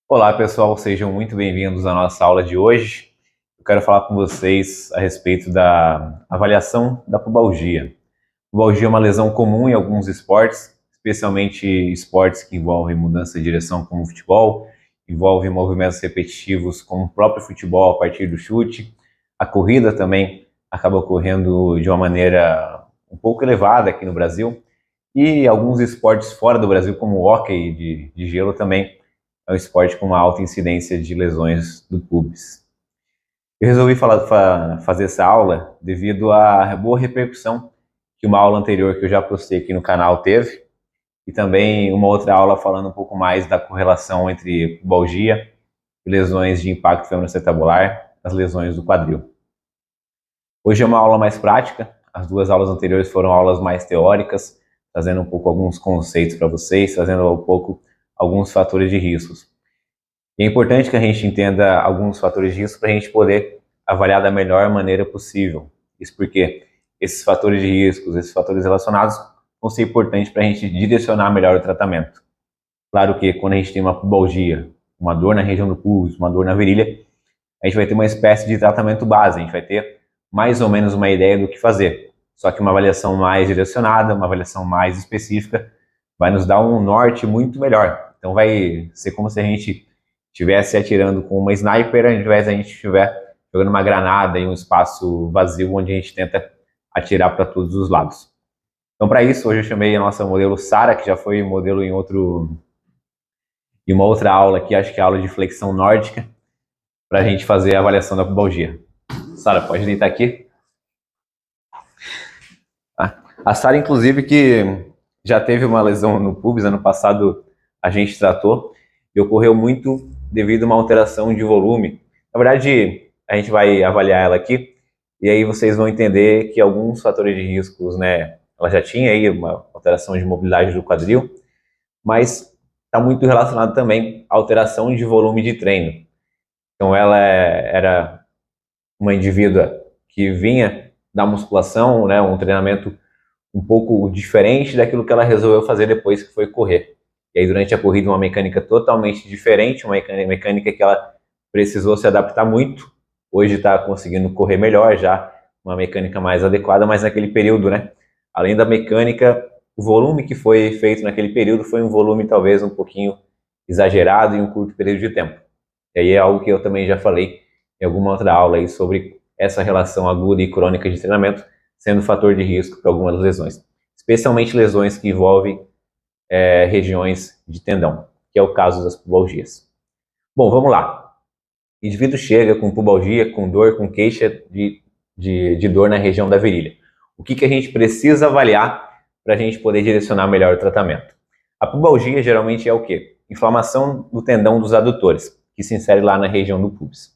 Olá, pessoal, sejam muito bem-vindos à nossa aula de hoje. Eu quero falar com vocês a respeito da avaliação da pubalgia. Pubalgia é uma lesão comum em alguns esportes, especialmente esportes que envolvem mudança de direção, como o futebol, envolvem movimentos repetitivos, como o próprio futebol a partir do chute. A corrida também acaba ocorrendo de uma maneira um pouco elevada aqui no Brasil. E alguns esportes fora do Brasil, como o hóquei de gelo, também é um esporte com uma alta incidência de lesões do pubis. Eu resolvi fazer essa aula devido à boa repercussão que uma aula anterior que eu já postei aqui no canal teve, e também uma outra aula falando um pouco mais da correlação entre pubalgia e lesões de impacto femoroacetabular, as lesões do quadril. Hoje é uma aula mais prática, as duas aulas anteriores foram aulas mais teóricas, trazendo um pouco alguns conceitos para vocês, trazendo um pouco alguns fatores de riscos. E é importante que a gente entenda alguns fatores de risco para a gente poder avaliar da melhor maneira possível. Isso porque esses fatores de riscos, esses fatores relacionados vão ser importantes para a gente direcionar melhor o tratamento. Claro que quando a gente tem uma pubalgia, uma dor na região do pubis, uma dor na virilha, a gente vai ter uma espécie de tratamento base, a gente vai ter mais ou menos uma ideia do que fazer. Só que uma avaliação mais direcionada, uma avaliação mais específica, vai nos dar um norte muito melhor. Então vai ser como se a gente estivesse atirando com uma sniper, ao invés de a gente estiver jogando uma granada em um espaço vazio, onde a gente tenta atirar para todos os lados. Então, para isso, hoje eu chamei a nossa modelo Sara, que já foi modelo em uma outra aula aqui, acho que é a aula de flexão nórdica, para a gente fazer a avaliação da pubalgia. Sara, pode deitar aqui. A Sara, inclusive, que já teve uma lesão no pubis, ano passado a gente tratou, e ocorreu muito devido a uma alteração de volume. Na verdade, a gente vai avaliar ela aqui, e aí vocês vão entender que alguns fatores de riscos, né, ela já tinha aí uma alteração de mobilidade do quadril, mas está muito relacionado também à alteração de volume de treino. Então ela era uma indivídua que vinha da musculação, né, um treinamento um pouco diferente daquilo que ela resolveu fazer depois que foi correr. E aí durante a corrida uma mecânica totalmente diferente, uma mecânica que ela precisou se adaptar muito. Hoje está conseguindo correr melhor já, uma mecânica mais adequada, mas naquele período, né? Além da mecânica, o volume que foi feito naquele período foi um volume talvez um pouquinho exagerado em um curto período de tempo. E aí é algo que eu também já falei em alguma outra aula aí sobre essa relação aguda e crônica de treinamento sendo fator de risco para algumas lesões, especialmente lesões que envolvem regiões de tendão, que é o caso das pubalgias. Bom, vamos lá. O indivíduo chega com pubalgia, com dor, com queixa de dor na região da virilha. O que a gente precisa avaliar para a gente poder direcionar melhor o tratamento? A pubalgia geralmente é o quê? Inflamação do tendão dos adutores, que se insere lá na região do pubis.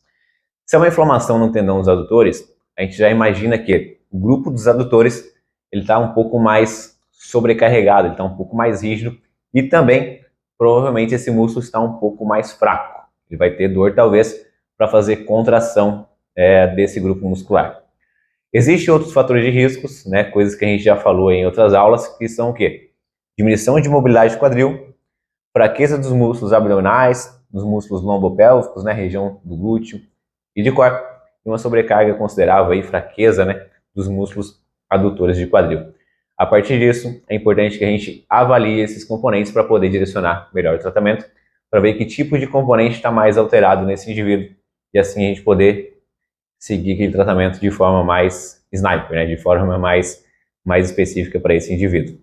Se é uma inflamação no tendão dos adutores, a gente já imagina que o grupo dos adutores ele está um pouco mais sobrecarregado, ele está um pouco mais rígido e também provavelmente esse músculo está um pouco mais fraco. Ele vai ter dor talvez para fazer contração desse grupo muscular. Existem outros fatores de riscos, né, coisas que a gente já falou em outras aulas, que são o quê? Diminuição de mobilidade do quadril, fraqueza dos músculos abdominais, dos músculos lombopélvicos, né, região do glúteo e de core, e uma sobrecarga considerável aí, fraqueza, né, dos músculos adutores de quadril. A partir disso, é importante que a gente avalie esses componentes para poder direcionar melhor o tratamento, para ver que tipo de componente está mais alterado nesse indivíduo, e assim a gente poder seguir aquele tratamento de forma mais sniper, né, de forma mais específica para esse indivíduo.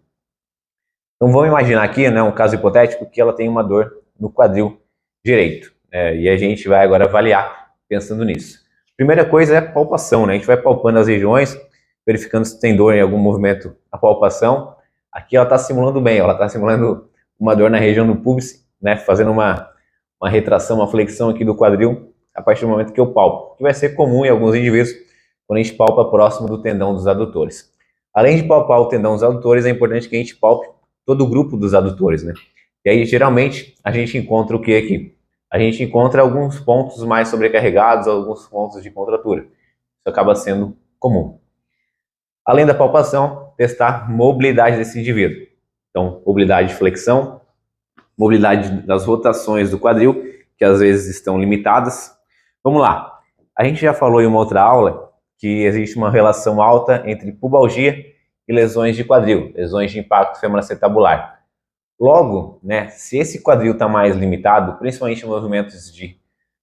Então vamos imaginar aqui, né, um caso hipotético que ela tem uma dor no quadril direito, e a gente vai agora avaliar pensando nisso. Primeira coisa é a palpação, né? A gente vai palpando as regiões, verificando se tem dor em algum movimento a palpação. Aqui ela está simulando bem, ela está simulando uma dor na região do pubis, né? Fazendo uma retração, uma flexão aqui do quadril a partir do momento que eu palpo, que vai ser comum em alguns indivíduos quando a gente palpa próximo do tendão dos adutores. Além de palpar o tendão dos adutores, é importante que a gente palpe todo o grupo dos adutores, né? E aí, geralmente, a gente encontra o que aqui? A gente encontra alguns pontos mais sobrecarregados, alguns pontos de contratura. Isso acaba sendo comum. Além da palpação, testar mobilidade desse indivíduo. Então, mobilidade de flexão, mobilidade das rotações do quadril que às vezes estão limitadas. Vamos lá. A gente já falou em uma outra aula que existe uma relação alta entre pubalgia e lesões de quadril, lesões de impacto femoroacetabular. Logo, né, se esse quadril está mais limitado, principalmente em movimentos de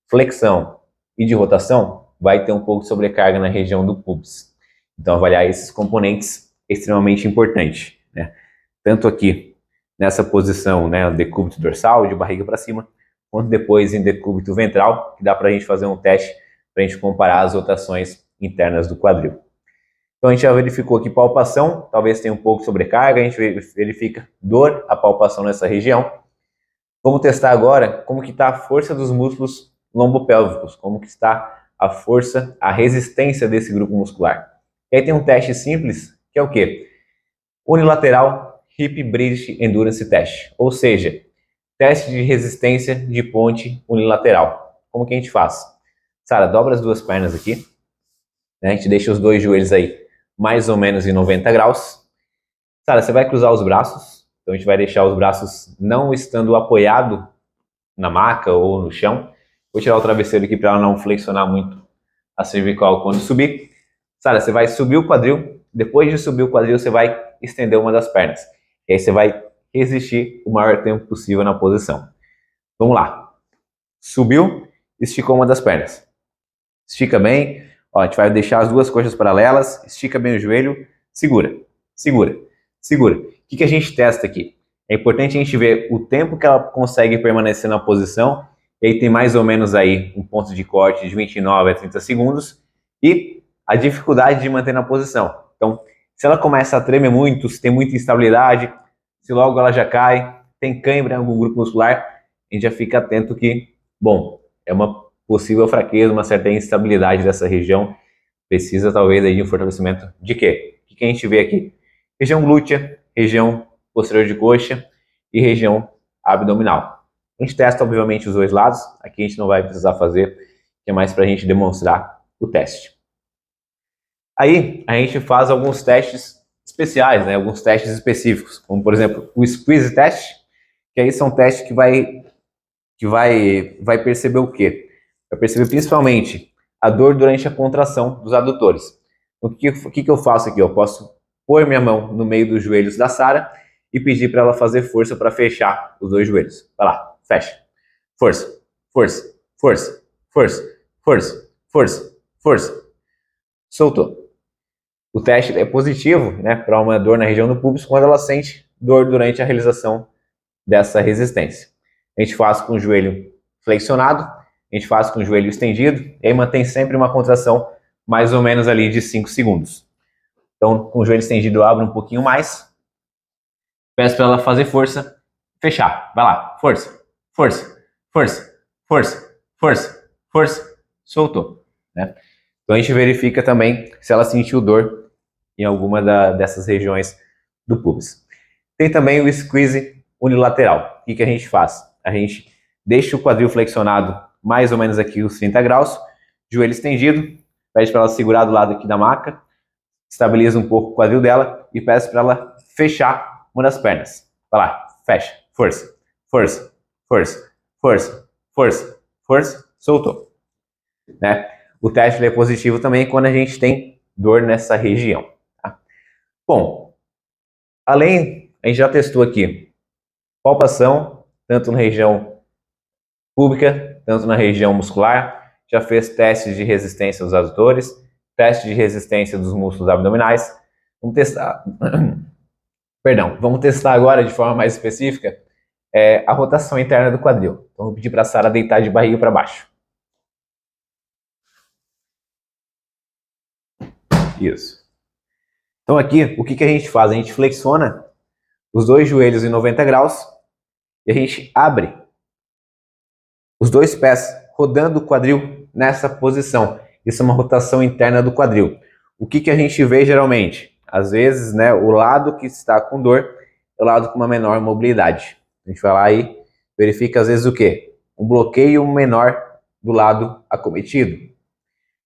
flexão e de rotação, vai ter um pouco de sobrecarga na região do pubis. Então, avaliar esses componentes é extremamente importante, né? Tanto aqui nessa posição, né, decúbito dorsal, de barriga para cima, quanto depois em decúbito ventral, que dá para a gente fazer um teste para a gente comparar as rotações internas do quadril. Então, a gente já verificou aqui palpação, talvez tenha um pouco de sobrecarga, a gente verifica dor, a palpação nessa região. Vamos testar agora como que está a força dos músculos lombopélvicos, como que está a força, a resistência desse grupo muscular. E aí tem um teste simples, que é o quê? Unilateral Hip Bridge Endurance Test, ou seja, teste de resistência de ponte unilateral. Como que a gente faz? Sara, dobra as duas pernas aqui, né? A gente deixa os dois joelhos aí mais ou menos em 90 graus. Sara, você vai cruzar os braços, então a gente vai deixar os braços não estando apoiado na maca ou no chão. Vou tirar o travesseiro aqui para ela não flexionar muito a cervical quando subir. Sara, você vai subir o quadril, depois de subir o quadril você vai estender uma das pernas. E aí você vai resistir o maior tempo possível na posição. Vamos lá. Subiu, esticou uma das pernas. Estica bem. Ó, a gente vai deixar as duas coxas paralelas, estica bem o joelho, segura, segura, segura. O que a gente testa aqui? É importante a gente ver o tempo que ela consegue permanecer na posição, e aí tem mais ou menos aí um ponto de corte de 29 a 30 segundos, e a dificuldade de manter na posição. Então, se ela começa a tremer muito, se tem muita instabilidade, se logo ela já cai, tem cãibra em algum grupo muscular, a gente já fica atento que, bom, é uma possível fraqueza, uma certa instabilidade dessa região, precisa talvez aí de um fortalecimento de quê? O que a gente vê aqui? Região glútea, região posterior de coxa e região abdominal. A gente testa obviamente os dois lados, aqui a gente não vai precisar fazer, que é mais para a gente demonstrar o teste. Aí a gente faz alguns testes especiais, né? Alguns testes específicos, como por exemplo o squeeze test, que aí são testes que vai perceber o quê? Vai perceber principalmente a dor durante a contração dos adutores. Então, o que eu faço aqui? Eu posso pôr minha mão no meio dos joelhos da Sara e pedir para ela fazer força para fechar os dois joelhos. Vai lá, fecha. Força, força, força, força, força, força, força. Soltou. O teste é positivo, né, para uma dor na região do pubis quando ela sente dor durante a realização dessa resistência. A gente faz com o joelho flexionado, a gente faz com o joelho estendido, e aí mantém sempre uma contração mais ou menos ali de 5 segundos. Então, com o joelho estendido, eu abro um pouquinho mais, peço para ela fazer força, fechar. Vai lá, força, força, força, força, força, força, soltou, né? Então a gente verifica também se ela sentiu dor em alguma dessas regiões do pubis. Tem também o squeeze unilateral. O que a gente faz? A gente deixa o quadril flexionado mais ou menos aqui os 30 graus, joelho estendido, pede para ela segurar do lado aqui da maca, estabiliza um pouco o quadril dela e peço para ela fechar uma das pernas. Vai lá, fecha, força, força, força, força, força, força, soltou. Né? O teste é positivo também quando a gente tem dor nessa região. Tá? Bom, além, a gente já testou aqui palpação, tanto na região púbica, tanto na região muscular, já fez testes de resistência dos adutores, teste de resistência dos músculos abdominais. Vamos testar, perdão, vamos testar agora de forma mais específica a rotação interna do quadril. Então, vou pedir para a Sara deitar de barriga para baixo. Isso. Então aqui, o que a gente faz? A gente flexiona os dois joelhos em 90 graus e a gente abre os dois pés, rodando o quadril nessa posição. Isso é uma rotação interna do quadril. O que a gente vê geralmente? Às vezes, né, o lado que está com dor é o lado com uma menor mobilidade. A gente vai lá e verifica às vezes o quê? Um bloqueio menor do lado acometido.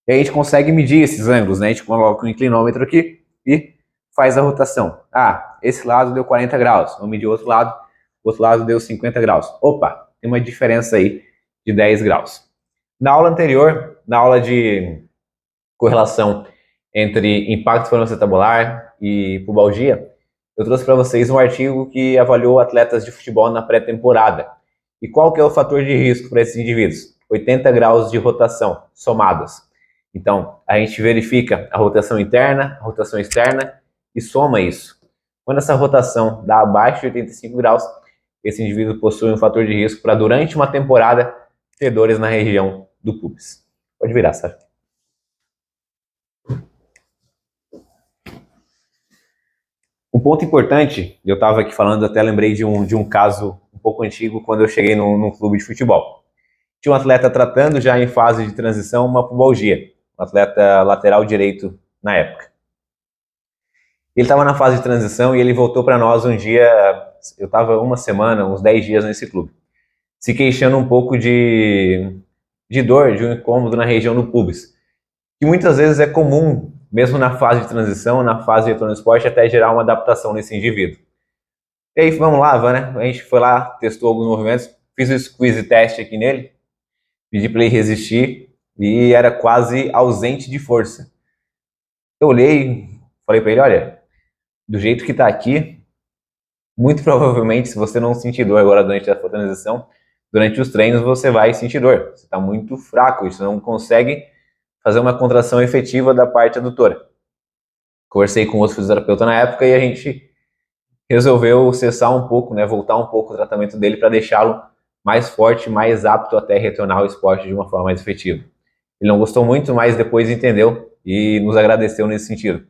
E a gente consegue medir esses ângulos, né? A gente coloca um inclinômetro aqui e faz a rotação. Ah, esse lado deu 40 graus. Vamos medir o outro lado deu 50 graus. Opa, tem uma diferença aí de 10 graus. Na aula anterior, na aula de correlação entre impacto fonoacetabular e pubalgia, eu trouxe para vocês um artigo que avaliou atletas de futebol na pré-temporada. E qual que é o fator de risco para esses indivíduos? 80 graus de rotação somados. Então, a gente verifica a rotação interna, a rotação externa e soma isso. Quando essa rotação dá abaixo de 85 graus, esse indivíduo possui um fator de risco para, durante uma temporada, ter dores na região do pubis. Pode virar, Sérgio. Um ponto importante, eu estava aqui falando, até lembrei de um caso um pouco antigo, quando eu cheguei num clube de futebol. Tinha um atleta tratando já em fase de transição uma pubalgia, um atleta lateral direito na época. Ele estava na fase de transição e ele voltou para nós um dia, eu estava uma semana, uns 10 dias nesse clube, se queixando um pouco de dor, de um incômodo na região do pubis, que muitas vezes é comum, mesmo na fase de transição, na fase de retorno ao esporte, até gerar uma adaptação nesse indivíduo. E aí, vamos lá, né? A gente foi lá, testou alguns movimentos, fiz o squeeze teste aqui nele, pedi para ele resistir e era quase ausente de força. Eu olhei, falei para ele, olha, do jeito que está aqui, muito provavelmente, se você não sentir dor agora durante a transição, durante os treinos você vai sentir dor. Você está muito fraco, você não consegue fazer uma contração efetiva da parte adutora. Conversei com outro fisioterapeuta na época e a gente resolveu cessar um pouco, né, voltar um pouco o tratamento dele para deixá-lo mais forte, mais apto até retornar ao esporte de uma forma mais efetiva. Ele não gostou muito, mas depois entendeu e nos agradeceu nesse sentido.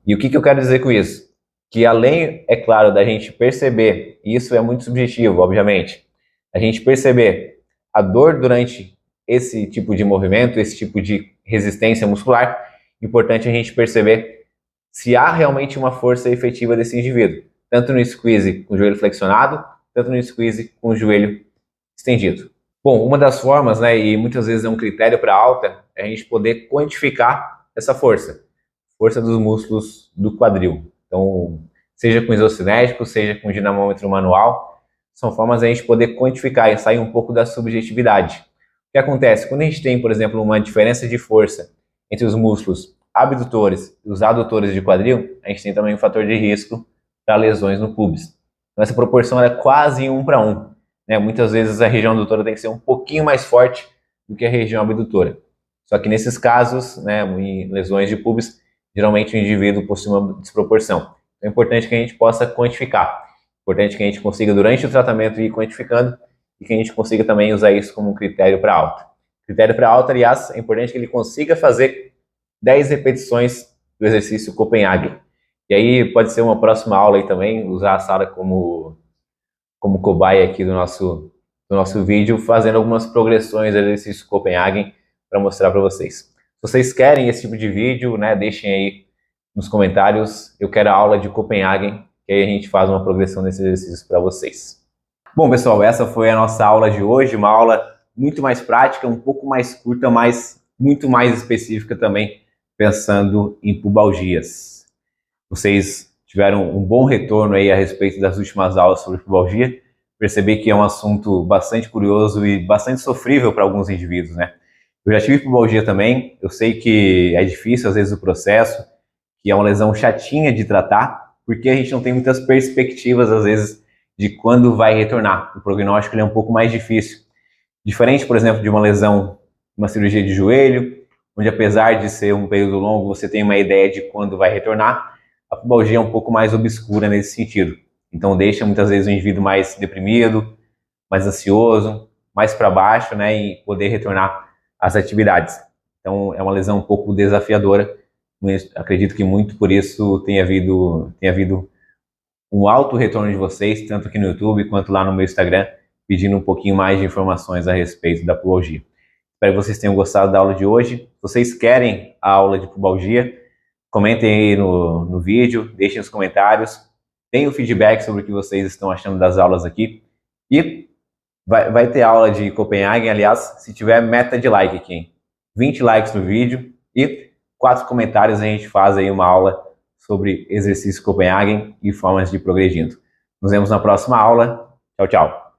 E o que eu quero dizer com isso? Que além, é claro, da gente perceber, e isso é muito subjetivo, obviamente, a gente perceber a dor durante esse tipo de movimento, esse tipo de resistência muscular, importante a gente perceber se há realmente uma força efetiva desse indivíduo, tanto no squeeze com o joelho flexionado, tanto no squeeze com o joelho estendido. Bom, uma das formas, né, e muitas vezes é um critério para alta, é a gente poder quantificar essa força dos músculos do quadril. Então, seja com isocinético, seja com dinamômetro manual, são formas de a gente poder quantificar e sair um pouco da subjetividade. O que acontece? Quando a gente tem, por exemplo, uma diferença de força entre os músculos abdutores e os adutores de quadril, a gente tem também um fator de risco para lesões no pubis. Então, essa proporção é quase 1 para 1. Né? Muitas vezes a região adutora tem que ser um pouquinho mais forte do que a região abdutora. Só que nesses casos, né, em lesões de pubis, geralmente o indivíduo possui uma desproporção. Então é importante que a gente possa quantificar. É importante que a gente consiga, durante o tratamento, ir quantificando e que a gente consiga também usar isso como um critério para alta. Critério para alta, aliás, é importante que ele consiga fazer 10 repetições do exercício Copenhague. E aí pode ser uma próxima aula aí também, usar a Sara como cobaia aqui do nosso vídeo, fazendo algumas progressões do exercício Copenhague para mostrar para vocês. Se vocês querem esse tipo de vídeo, né, deixem aí nos comentários. Eu quero a aula de Copenhagen, que aí a gente faz uma progressão desses exercícios para vocês. Bom, pessoal, essa foi a nossa aula de hoje, uma aula muito mais prática, um pouco mais curta, mas muito mais específica também, pensando em pubalgias. Vocês tiveram um bom retorno aí a respeito das últimas aulas sobre pubalgia. Percebi que é um assunto bastante curioso e bastante sofrível para alguns indivíduos, né? Eu já tive pubalgia também, eu sei que é difícil às vezes o processo, que é uma lesão chatinha de tratar, porque a gente não tem muitas perspectivas às vezes de quando vai retornar. O prognóstico ele é um pouco mais difícil. Diferente, por exemplo, de uma lesão, uma cirurgia de joelho, onde apesar de ser um período longo, você tem uma ideia de quando vai retornar, a pubalgia é um pouco mais obscura nesse sentido. Então deixa muitas vezes o indivíduo mais deprimido, mais ansioso, mais para baixo, né, e poder retornar às atividades. Então é uma lesão um pouco desafiadora. Acredito que muito por isso tenha havido um alto retorno de vocês, tanto aqui no YouTube quanto lá no meu Instagram, pedindo um pouquinho mais de informações a respeito da pubalgia. Espero que vocês tenham gostado da aula de hoje. Se vocês querem a aula de pubalgia, comentem aí no vídeo, deixem os comentários, deem o feedback sobre o que vocês estão achando das aulas aqui. E vai ter aula de Copenhagen, aliás, se tiver meta de like aqui, hein? 20 likes no vídeo e 4 comentários, a gente faz aí uma aula sobre exercício Copenhagen e formas de ir progredindo. Nos vemos na próxima aula. Tchau, tchau.